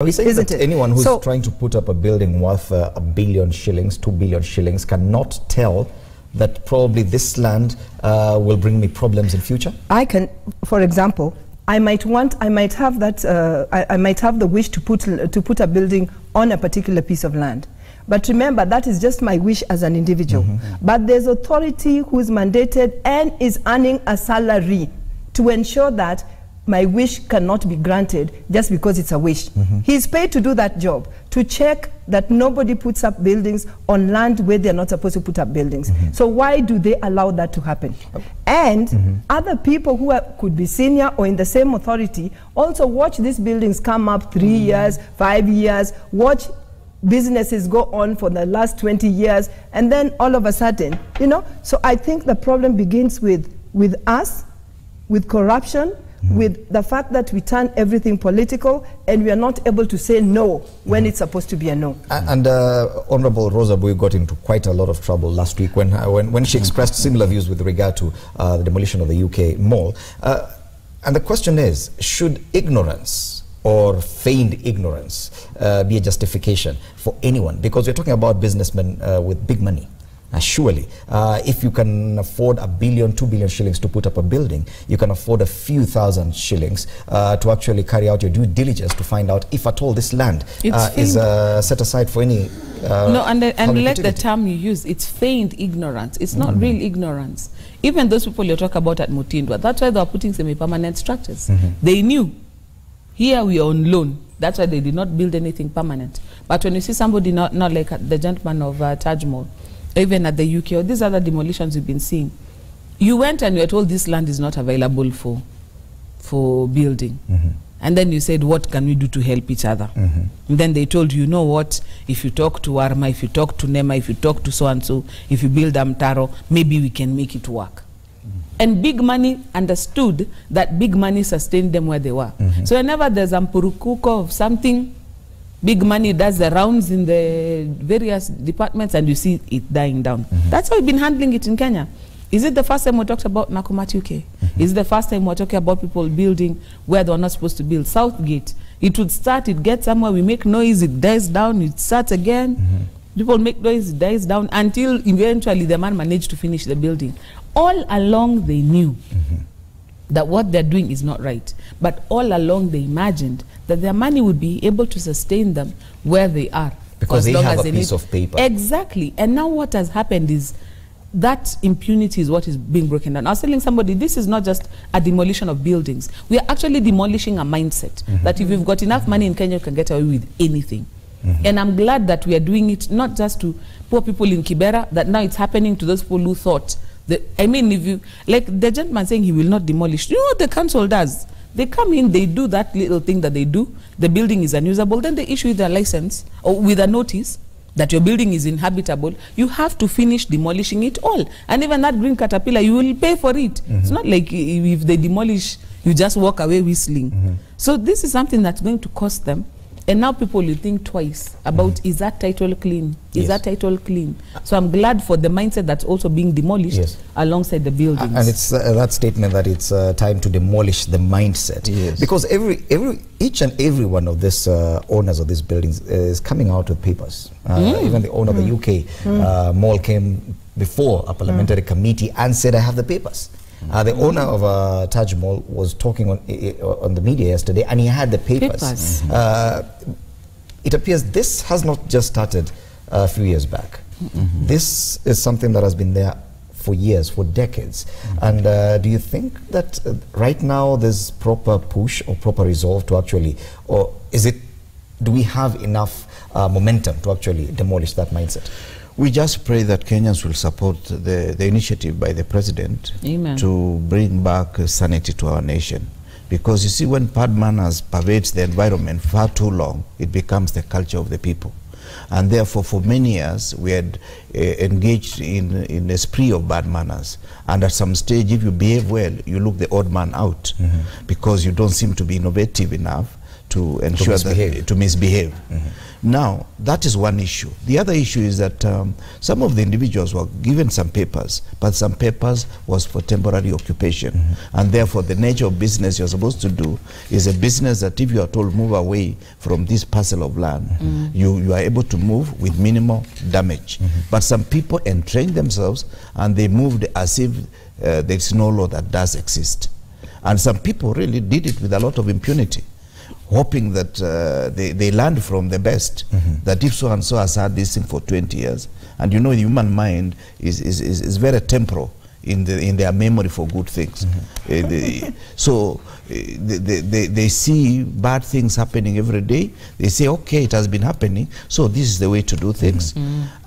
Are we saying that anyone who's trying to put up a building worth £1 billion shillings, 2 billion shillings, cannot tell that probably this land will bring me problems in future? I can, for example, I might have the wish to put a building on a particular piece of land. But remember, that is just my wish as an individual. But there's authority who is mandated and is earning a salary to ensure that my wish cannot be granted just because it's a wish. He's paid to do that job, to check that nobody puts up buildings on land where they're not supposed to put up buildings. So why do they allow that to happen? And other people who could be senior or in the same authority also watch these buildings come up 3 years, 5 years, watch businesses go on for the last 20 years, and then all of a sudden, you know. So I think the problem begins with us, with corruption, with the fact that we turn everything political and we are not able to say no when it's supposed to be a no. And Honorable Rosa Bui got into quite a lot of trouble last week when she expressed similar views with regard to the demolition of the UK mall. And the question is, should ignorance or feigned ignorance be a justification for anyone? Because we're talking about businessmen with big money. Surely, if you can afford $1 billion, 2 billion shillings to put up a building, you can afford a few thousand shillings to actually carry out your due diligence to find out if at all this land is set aside for any no, and like the term you use, it's feigned ignorance. It's not real ignorance. Even those people you talk about at Mutindwa, that's why they are putting semi-permanent structures. They knew. Here we are on loan. That's why they did not build anything permanent. But when you see somebody not like the gentleman of Taj Mall, even at the UK, or these other demolitions you've been seeing, you went and you were told this land is not available for building. And then you said, what can we do to help each other? And then they told you, you know what, if you talk to Arma, if you talk to Nema, if you talk to so-and-so, if you build Amtaro, maybe we can make it work. And big money understood that big money sustained them where they were. So whenever there's a mpurukuko of something, big money does the rounds in the various departments and you see it dying down. That's how we've been handling it in Kenya. Is it the first time we talked about Nakumatt UK? Is it the first time we're talking about people building where they're not supposed to build? Southgate, it would start, it gets somewhere, we make noise, it dies down, it starts again. People make noise, it dies down, until eventually the man managed to finish the building. All along they knew that what they're doing is not right. But all along they imagined that their money would be able to sustain them where they are. Because they have a piece of paper. Exactly. And now what has happened is that impunity is what is being broken down. I was telling somebody, this is not just a demolition of buildings. We are actually demolishing a mindset that if you've got enough money in Kenya, you can get away with anything. And I'm glad that we are doing it not just to poor people in Kibera, that now it's happening to those people who thought that, I mean, if you, like the gentleman saying he will not demolish, you know what the council does? They come in, they do that little thing that they do, the building is unusable, then they issue their license or with a notice that your building is inhabitable. You have to finish demolishing it all. And even that green caterpillar, you will pay for it. It's not like if they demolish, you just walk away whistling. So this is something that's going to cost them. And now people will think twice about, is that title clean? Is that title clean? So I'm glad for the mindset that's also being demolished alongside the buildings. And it's that statement that it's time to demolish the mindset. Because each and every one of these owners of these buildings is coming out with papers. Even the owner of the UK mall came before a parliamentary committee and said, I have the papers. The owner of Taj Mall was talking on the media yesterday, and he had the papers. It appears this has not just started a few years back. This is something that has been there for years, for decades. And do you think that right now there's proper push or proper resolve to actually, or is it, do we have enough momentum to actually demolish that mindset? We just pray that Kenyans will support the initiative by the president to bring back sanity to our nation. Because you see, when bad manners pervades the environment far too long, it becomes the culture of the people. And therefore, for many years, we had engaged in a spree of bad manners. And at some stage, if you behave well, you look the odd man out because you don't seem to be innovative enough to ensure to misbehave. Now, that is one issue. The other issue is that some of the individuals were given some papers, but some papers was for temporary occupation. And therefore, the nature of business you're supposed to do is a business that if you are told move away from this parcel of land, you are able to move with minimal damage. But some people entrained themselves and they moved as if there's no law that does exist. And some people really did it with a lot of impunity, hoping that they learned from the best, that if so-and-so has had this thing for 20 years, and you know the human mind is very temporal in their memory for good things. So they see bad things happening every day. They say, okay, it has been happening, so this is the way to do things.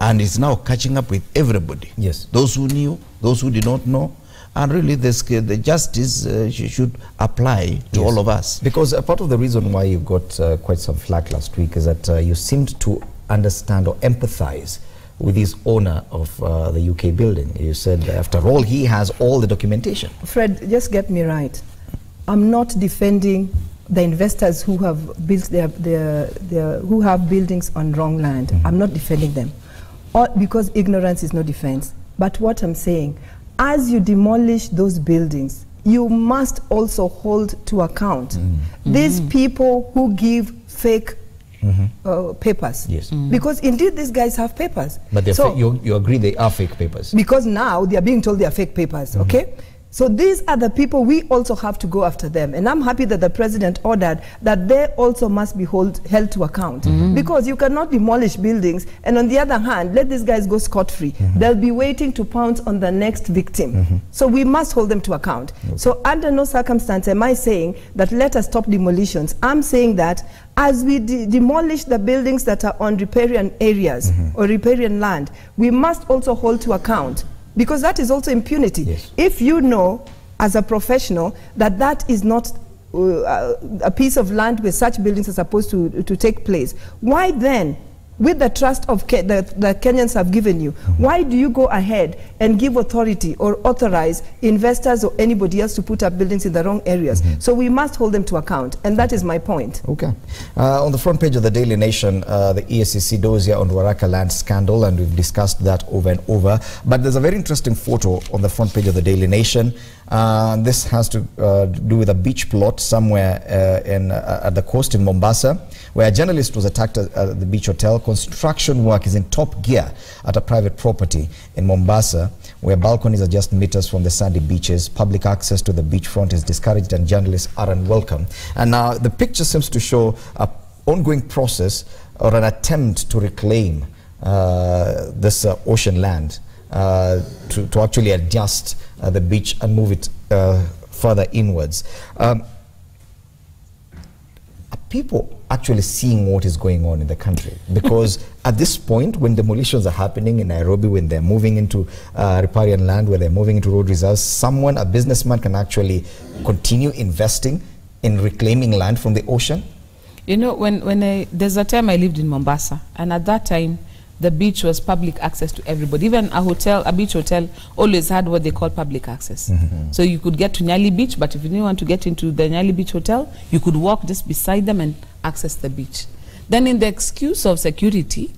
And it's now catching up with everybody. Yes. Those who knew, those who did not know. And really, the justice should apply to all of us. Because part of the reason why you got quite some flack last week is that you seemed to understand or empathize with this owner of the UK building. You said, after all, he has all the documentation. Fred, just get me right. I'm not defending the investors who have built who have buildings on wrong land. I'm not defending them, because ignorance is no defense. But what I'm saying, as you demolish those buildings, you must also hold to account these people who give fake papers. Yes. Because indeed these guys have papers. But so you agree they are fake papers? Because now they are being told they are fake papers, okay? So these are the people, we also have to go after them. And I'm happy that the president ordered that they also must be held to account. Because you cannot demolish buildings and on the other hand, let these guys go scot-free. They'll be waiting to pounce on the next victim. So we must hold them to account. So under no circumstance am I saying that let us stop demolitions. I'm saying that as we demolish the buildings that are on riparian areas or riparian land, we must also hold to account. Because that is also impunity. Yes. If you know, as a professional, that that is not a piece of land where such buildings are supposed to take place, why then, with the trust of the Kenyans have given you, why do you go ahead and give authority or authorize investors or anybody else to put up buildings in the wrong areas? So we must hold them to account, and that is my point. Okay. On the front page of the Daily Nation, the EACC dossier on Waraka land scandal, and we've discussed that over and over. But there's a very interesting photo on the front page of the Daily Nation. This has to do with a beach plot somewhere at the coast in Mombasa, where a journalist was attacked at the beach hotel. Construction work is in top gear at a private property in Mombasa, where balconies are just meters from the sandy beaches. Public access to the beachfront is discouraged and journalists are unwelcome. And now the picture seems to show an ongoing process or an attempt to reclaim this ocean land, to actually adjust the beach and move it further inwards. Are people actually seeing what is going on in the country? Because at this point, when demolitions are happening in Nairobi, when they're moving into riparian land, where they're moving into road reserves, a businessman can actually continue investing in reclaiming land from the ocean? You know, there's a time I lived in Mombasa, and at that time, the beach was public access to everybody. Even a beach hotel always had what they call public access. So you could get to Nyali Beach, but if you didn't want to get into the Nyali Beach Hotel, you could walk just beside them and access the beach. Then in the excuse of security,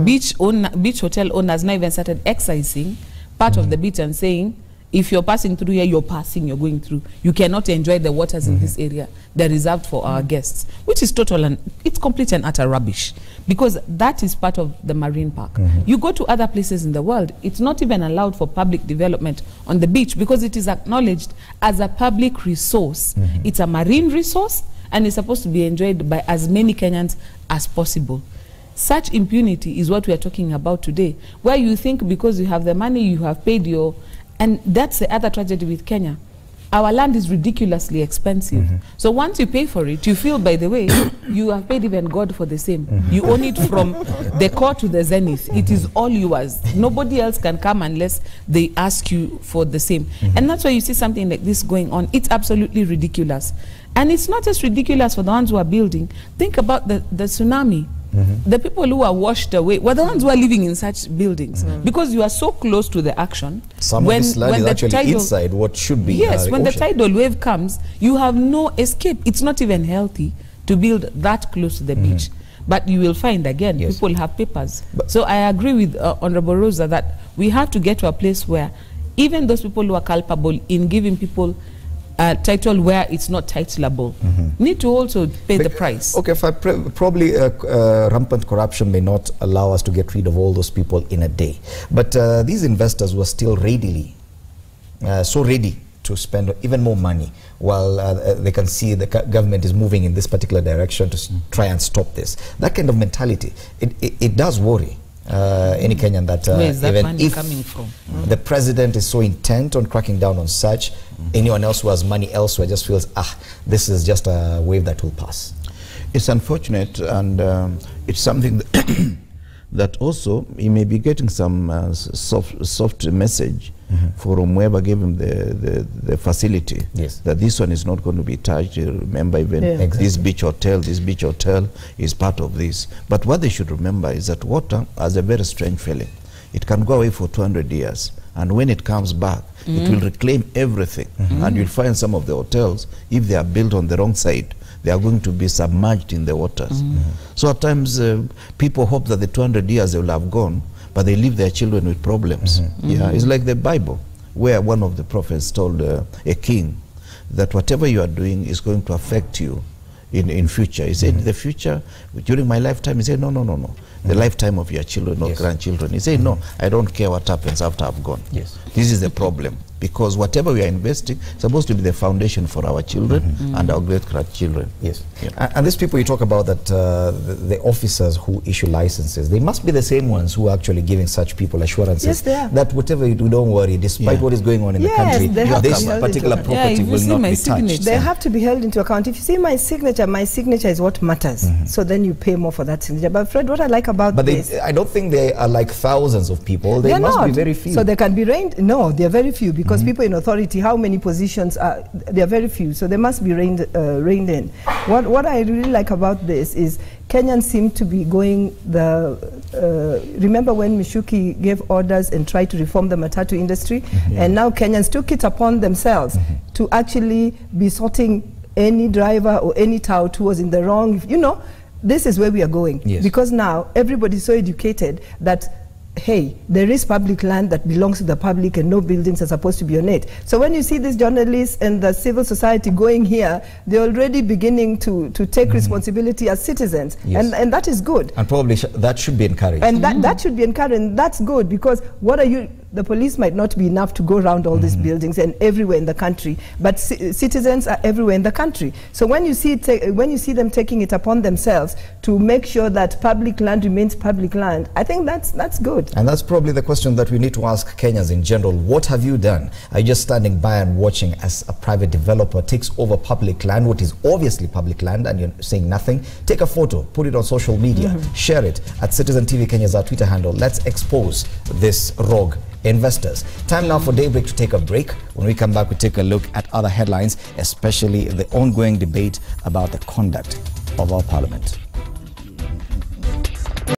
beach hotel owners now even started excising part of the beach and saying, if you're passing through here, you're going through. You cannot enjoy the waters in this area. They're reserved for our guests, which is total and it's complete and utter rubbish, because that is part of the marine park. You go to other places in the world, it's not even allowed for public development on the beach because it is acknowledged as a public resource. It's a marine resource and it's supposed to be enjoyed by as many Kenyans as possible. Such impunity is what we are talking about today, where you think because you have the money, you have paid your... And that's the other tragedy with Kenya. Our land is ridiculously expensive. So once you pay for it, you feel, by the way, you have paid even God for the same. You own it from the core to the zenith. It is all yours. Nobody else can come unless they ask you for the same. And that's why you see something like this going on. It's absolutely ridiculous. And it's not just ridiculous for the ones who are building. Think about the tsunami. The people who are washed away were the ones who are living in such buildings, because you are so close to the action. Some of this land is actually inside what should be when the tidal wave comes, you have no escape. It's not even healthy to build that close to the beach. But you will find, again, people have papers. So I agree with Honorable Rosa that we have to get to a place where even those people who are culpable in giving people a title where it's not titleable need to also pay the price. Okay, probably rampant corruption may not allow us to get rid of all those people in a day. But these investors were still so ready to spend even more money while they can see the government is moving in this particular direction to try and stop this. That kind of mentality, it does worry any Kenyan that where is that even money if coming from? The president is so intent on cracking down on such, anyone else who has money elsewhere just feels, this is just a wave that will pass. It's unfortunate, and it's something that, that also he may be getting some soft message from whoever gave him the facility, that this one is not going to be touched. Remember, even this beach hotel is part of this. But what they should remember is that water has a very strange feeling. It can go away for 200 years, and when it comes back, it will reclaim everything. And you'll find some of the hotels, if they are built on the wrong side, they are going to be submerged in the waters. So at times, people hope that the 200 years they will have gone, but they leave their children with problems. It's like the Bible, where one of the prophets told a king that whatever you are doing is going to affect you in future. He said, the future, during my lifetime, he said, no. The lifetime of your children or grandchildren. He said, no, I don't care what happens after I've gone. This is the problem. Because whatever we are investing is supposed to be the foundation for our children and our great-grandchildren. And these people you talk about, that the officers who issue licenses, they must be the same ones who are actually giving such people assurances that whatever you do, don't worry, despite what is going on in the country, this particular property will not be touched. They have to be held into account. If you see my signature is what matters. So then you pay more for that signature. But Fred, what I like about this... I don't think they are like thousands of people. They must be very few. So they can be reined... No, they are very few, because people in authority, how many positions are... They are very few, so they must be reined in. What I really like about this is Kenyans seem to be going remember when Mishuki gave orders and tried to reform the matatu industry? And now Kenyans took it upon themselves to actually be sorting any driver or any tout who was in the wrong. This is where we are going. Because now everybody is so educated that, hey, there is public land that belongs to the public and no buildings are supposed to be on it. So when you see these journalists and the civil society going here, they're already beginning to take responsibility as citizens. And that is good. And probably that should be encouraged. And that should be encouraged. And that's good, because what are you... The police might not be enough to go around all these buildings and everywhere in the country, but citizens are everywhere in the country. So when you see them taking it upon themselves to make sure that public land remains public land, I think that's good. And that's probably the question that we need to ask Kenyans in general. What have you done? Are you just standing by and watching as a private developer takes over public land, what is obviously public land, and you're saying nothing? Take a photo, put it on social media, share it at Citizen TV Kenya's our Twitter handle. Let's expose this rogue investors. Time now for Daybreak to take a break. When we come back, we take a look at other headlines, especially the ongoing debate about the conduct of our parliament.